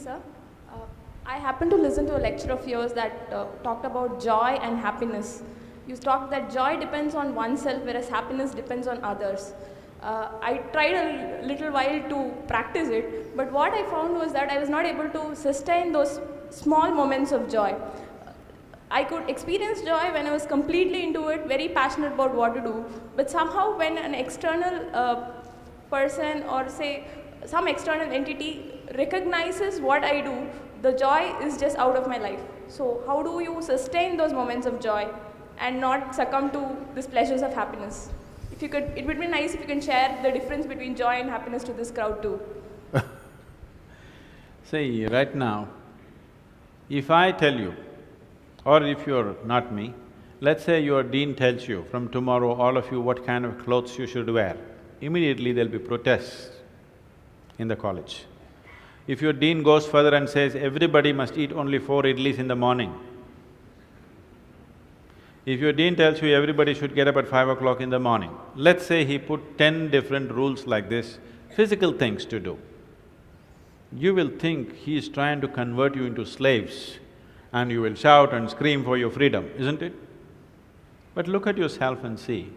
sir. Uh, I happened to listen to a lecture of yours that talked about joy and happiness. You talked that joy depends on oneself, whereas happiness depends on others. I tried a little while to practice it, but what I found was that I was not able to sustain those small moments of joy. I could experience joy when I was completely into it, very passionate about what to do, but somehow when an external person or say some external entity recognizes what I do, the joy is just out of my life. So how do you sustain those moments of joy and not succumb to these pleasures of happiness? If you could, it would be nice if you can share the difference between joy and happiness to this crowd too. See, right now, if I tell you, or if you're not me, let's say your dean tells you, from tomorrow all of you what kind of clothes you should wear, immediately there'll be protests in the college. If your dean goes further and says, everybody must eat only 4 idlis in the morning, if your dean tells you everybody should get up at 5 o'clock in the morning, let's say he put 10 different rules like this, physical things to do, you will think he is trying to convert you into slaves and you will shout and scream for your freedom, isn't it? But look at yourself and see,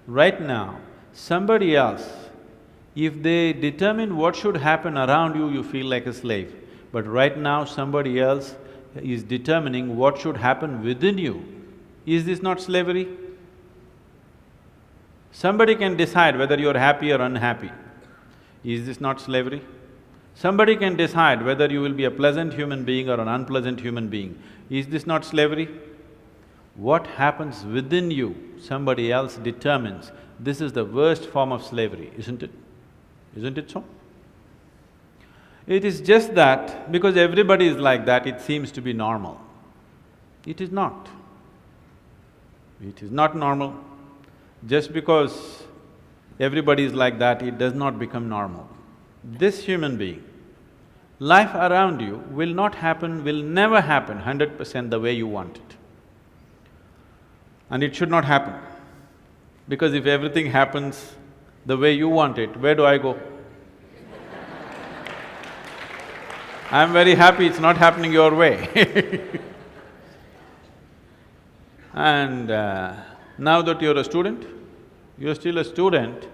right now, somebody else, if they determine what should happen around you, you feel like a slave. But right now, somebody else is determining what should happen within you. Is this not slavery? Somebody can decide whether you're happy or unhappy. Is this not slavery? Somebody can decide whether you will be a pleasant human being or an unpleasant human being. Is this not slavery? What happens within you, somebody else determines. This is the worst form of slavery, isn't it? Isn't it so? It is just that because everybody is like that, it seems to be normal. It is not. It is not normal. Just because everybody is like that, it does not become normal. This human being, life around you will not happen, will never happen 100% the way you want it. And it should not happen. Because if everything happens the way you want it, where do I go? I'm very happy it's not happening your way. And now that you're a student, you're still a student,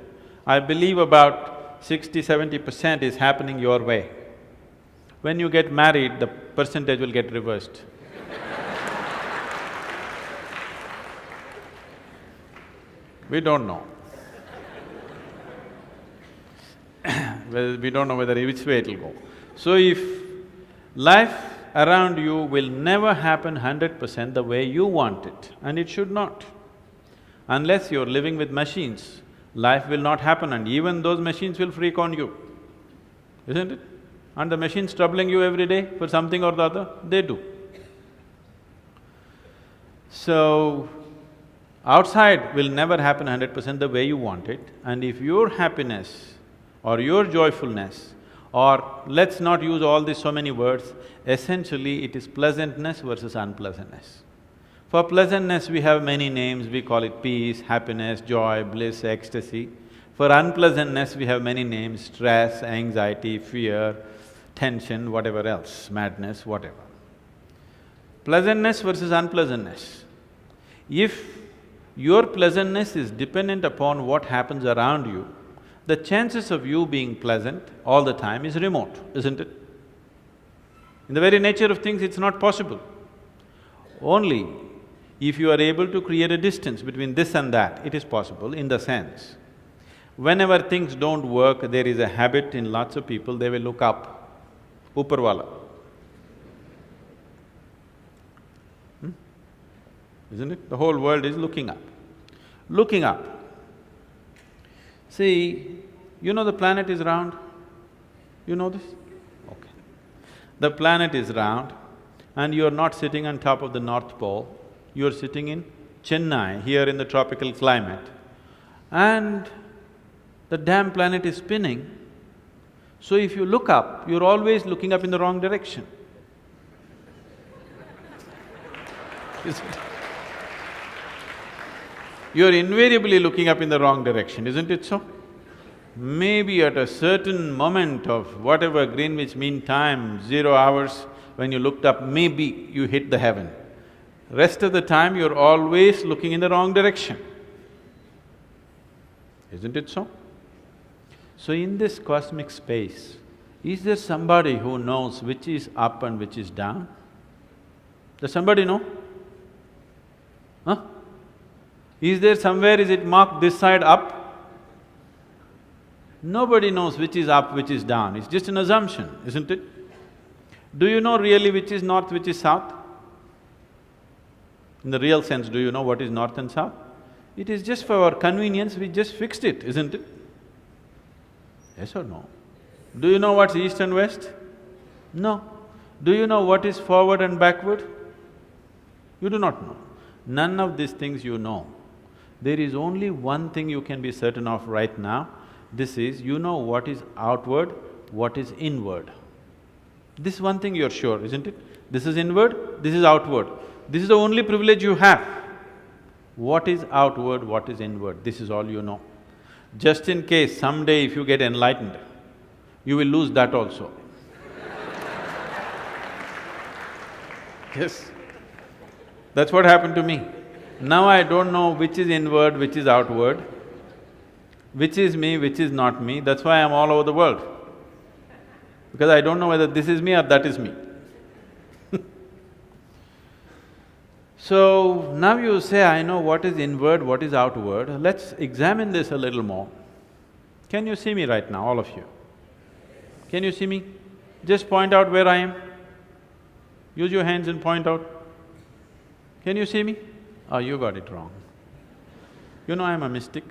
I believe about 60–70% is happening your way. When you get married, the percentage will get reversed. We don't know. Well, we don't know whether which way it'll go. So if life around you will never happen 100% the way you want it, and it should not. Unless you're living with machines, life will not happen and even those machines will freak on you, isn't it? And the machines troubling you every day for something or the other, they do. So, outside will never happen 100% the way you want it, and if your happiness or your joyfulness, or let's not use all these so many words, essentially it is pleasantness versus unpleasantness. For pleasantness we have many names, we call it peace, happiness, joy, bliss, ecstasy. For unpleasantness we have many names, stress, anxiety, fear, tension, whatever else, madness, whatever. Pleasantness versus unpleasantness. If your pleasantness is dependent upon what happens around you, the chances of you being pleasant all the time is remote, isn't it? In the very nature of things, it's not possible. Only if you are able to create a distance between this and that, it is possible in the sense, whenever things don't work, there is a habit in lots of people, they will look up, Upperwala. Isn't it? The whole world is looking up. Looking up. See, you know the planet is round? You know this? Okay. The planet is round and you're not sitting on top of the North Pole, you're sitting in Chennai, here in the tropical climate, and the damn planet is spinning. So if you look up, you're always looking up in the wrong direction. Isn't it? You're invariably looking up in the wrong direction, isn't it so? maybe at a certain moment of whatever Greenwich Mean Time, 0 hours, when you looked up, maybe you hit the heaven. Rest of the time, you're always looking in the wrong direction. Isn't it so? So in this cosmic space, is there somebody who knows which is up and which is down? Does somebody know? Huh? Is there somewhere, is it marked this side up? Nobody knows which is up, which is down, it's just an assumption, isn't it? Do you know really which is north, which is south? In the real sense, do you know what is north and south? It is just for our convenience, we just fixed it, isn't it? Yes or no? Do you know what's east and west? No. Do you know what is forward and backward? You do not know. None of these things you know. There is only one thing you can be certain of right now. This is, you know what is outward, what is inward. This one thing you're sure, isn't it? This is inward, this is outward. This is the only privilege you have. What is outward, what is inward, this is all you know. Just in case someday if you get enlightened, you will lose that also. Yes, that's what happened to me. Now I don't know which is inward, which is outward, which is me, which is not me, that's why I'm all over the world. Because I don't know whether this is me or that is me. So, now you say, I know what is inward, what is outward, let's examine this a little more. Can you see me right now, all of you? Can you see me? Just point out where I am. Use your hands and point out. Can you see me? Oh, you got it wrong. You know I'm a mystic.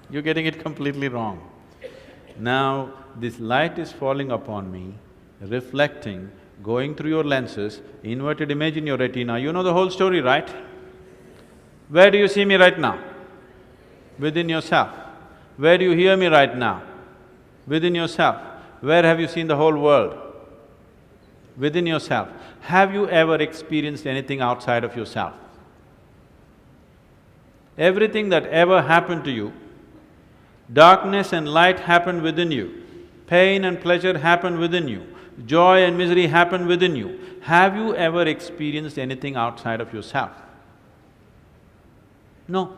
You're getting it completely wrong. Now, this light is falling upon me, reflecting, going through your lenses, inverted image in your retina, you know the whole story, right? Where do you see me right now? Within yourself. Where do you hear me right now? Within yourself. Where have you seen the whole world? Within yourself. Have you ever experienced anything outside of yourself? Everything that ever happened to you, darkness and light happened within you, pain and pleasure happened within you, joy and misery happen within you. Have you ever experienced anything outside of yourself? No.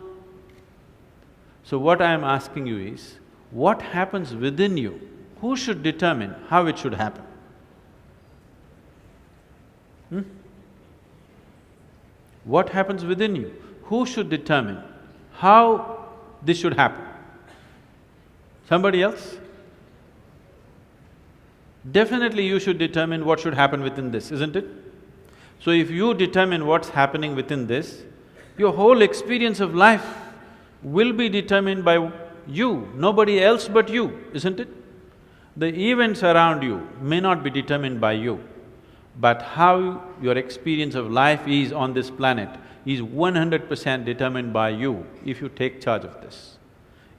So what I am asking you is, what happens within you? Who should determine how it should happen? What happens within you? Who should determine how this should happen? Somebody else? Definitely you should determine what should happen within this, isn't it? So if you determine what's happening within this, your whole experience of life will be determined by you, nobody else but you, isn't it? The events around you may not be determined by you, but how your experience of life is on this planet is 100% determined by you if you take charge of this.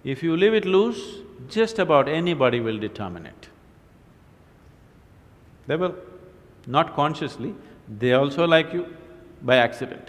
If you leave it loose, just about anybody will determine it. They will, not consciously, they also like you by accident.